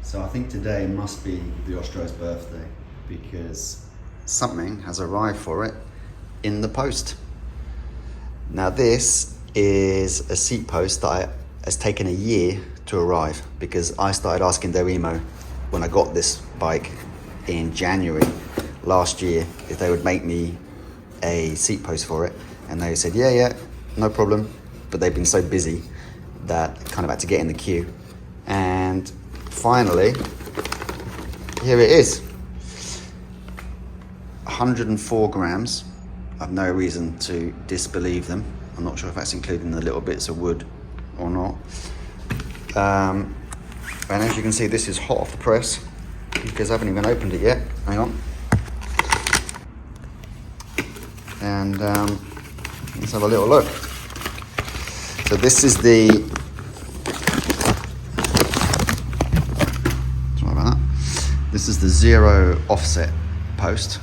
So I think today must be the Ostro's birthday because something has arrived for it in the post. Now this is a seat post that has taken a year to arrive because I started asking Darimo when I got this bike in January last year if they would make me a seat post for it, and they said yeah, no problem, but they've been so busy that kind of had to get in the queue, and finally here it is. 104 grams. I've no reason to disbelieve them. I'm not sure if that's including the little bits of wood or not. And as you can see, this is hot off the press because I haven't even opened it yet. Hang on. And let's have a little look. So this is the, sorry about that. This is the zero offset post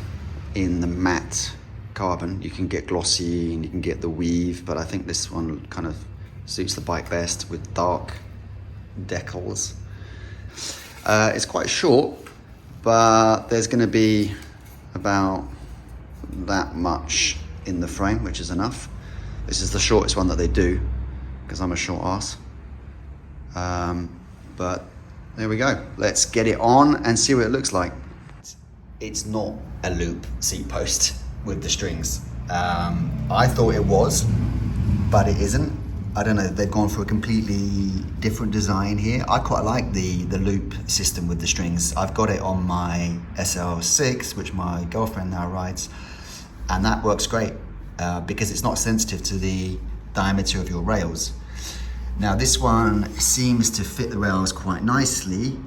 in the matte carbon. You can get glossy and you can get the weave, but I think this one kind of suits the bike best with dark decals. It's quite short, but there's going to be about that much in the frame, which is enough. This is the shortest one that they do because I'm a short ass. But there we go. Let's get it on and see what it looks like. It's not a loop seat post with the strings. I thought it was, but it isn't. I don't know, they've gone for a completely different design here. I quite like the loop system with the strings. I've got it on my SL6, which my girlfriend now rides, and that works great because it's not sensitive to the diameter of your rails. Now this one seems to fit the rails quite nicely,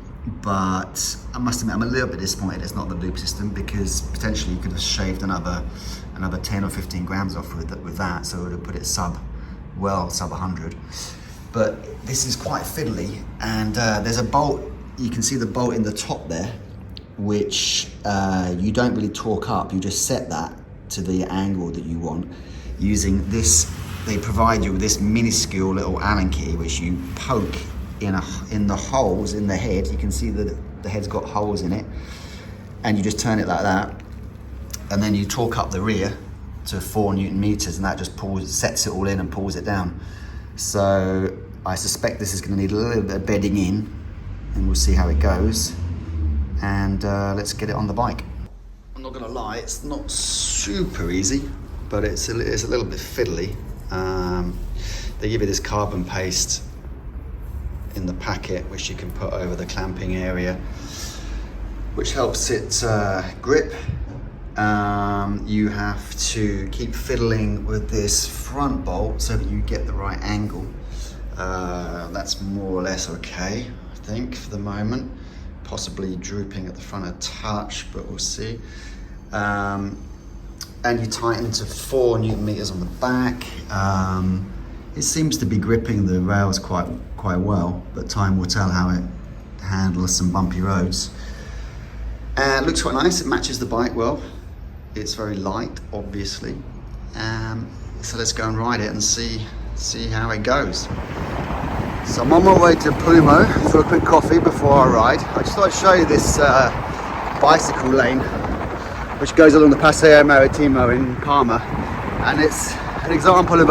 but I must admit I'm a little bit disappointed it's not the loop system, because potentially you could have shaved another 10 or 15 grams off with that, so it would have put it sub 100. But this is quite fiddly, and there's a bolt, you can see the bolt in the top there, which you don't really torque up, you just set that to the angle that you want using this. They provide you with this minuscule little Allen key which you poke in the holes in the head. You can see that the head's got holes in it, and you just turn it like that, and then you torque up the rear to 4 Newton meters, and that just sets it all in and pulls it down. So I suspect this is going to need a little bit of bedding in, and we'll see how it goes. And let's get it on the bike. I'm not going to lie, it's not super easy, but it's a little bit fiddly. They give you this carbon paste in the packet which you can put over the clamping area, which helps it grip. You have to keep fiddling with this front bolt so that you get the right angle. That's more or less okay, I think, for the moment. Possibly drooping at the front a touch, but we'll see. And you tighten to 4 Newton meters on the back. It seems to be gripping the rails quite well, but time will tell how it handles some bumpy roads. And it looks quite nice, it matches the bike well. It's very light, obviously. So let's go and ride it and see how it goes. So I'm on my way to Palma for a quick coffee before I ride. I just thought I'd show you this bicycle lane which goes along the Paseo Maritimo in Palma, and it's an example of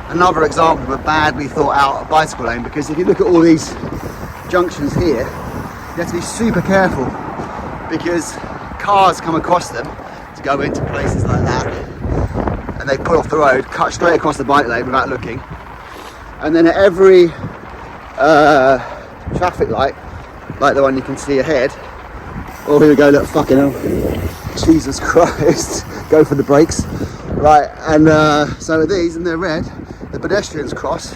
another example of a badly thought out bicycle lane, because if you look at all these junctions here, you have to be super careful because cars come across them to go into places like that, and they pull off the road, cut straight across the bike lane without looking, and then at every traffic light, like the one you can see ahead, oh here we go, look, fucking hell, Jesus Christ, go for the brakes, right, and so are these, and they're red, the pedestrians cross,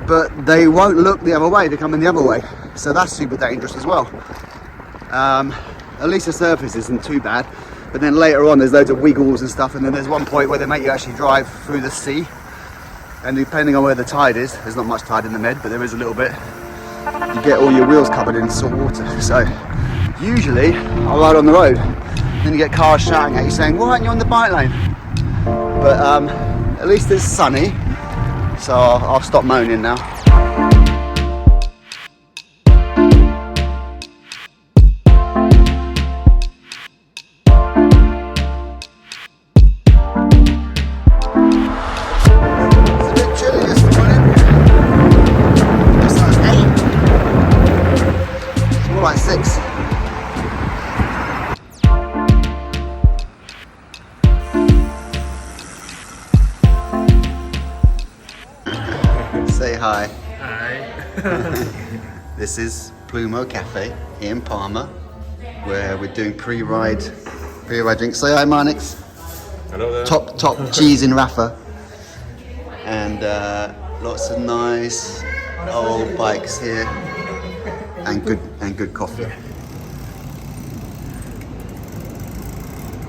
but they won't look the other way, they come in the other way, so that's super dangerous as well. At least the surface isn't too bad, but then later on there's loads of wiggles and stuff, and then there's one point where they make you actually drive through the sea, and depending on where the tide is, there's not much tide in the Med, but there is a little bit, you get all your wheels covered in salt water. So usually I ride on the road, then you get cars shouting at you saying, why aren't you on the bike lane? But at least it's sunny, so I'll stop moaning now. This is Plumo Cafe in Palma, where we're doing pre-ride drinks. Say hi, Marnix. Hello there. Top cheese in Rafa, and lots of nice old bikes here, and good coffee.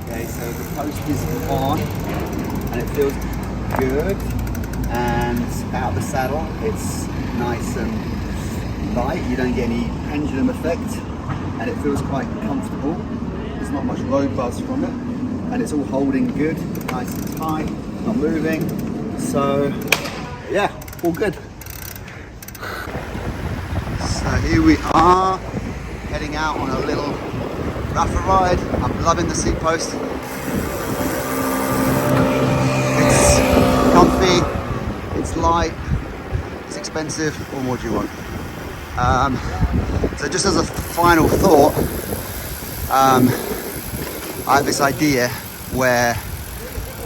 Okay, so the post is on, and it feels good. And out of the saddle, it's nice and light. You don't get any pendulum effect, and it feels quite comfortable. There's not much road buzz from it, and it's all holding good, nice and tight, not moving. So yeah, all good. So here we are, heading out on a little Rafa ride. I'm loving the seat post. It's comfy. It's light, it's expensive, what more do you want? So just as a final thought, I have this idea where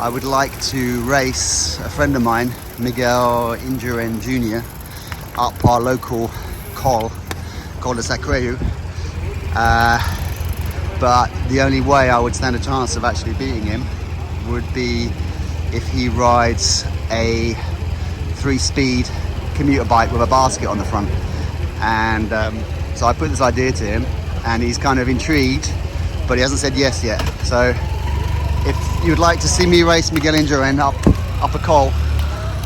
I would like to race a friend of mine, Miguel Indurain Jr., up our local col de Sacreu. But the only way I would stand a chance of actually beating him would be if he rides a 3-speed commuter bike with a basket on the front. And so I put this idea to him, and he's kind of intrigued, but he hasn't said yes yet. So if you'd like to see me race Miguel Indurain up a col,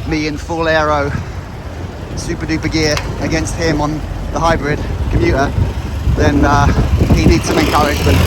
me in full aero, super duper gear against him on the hybrid commuter, then he needs some encouragement.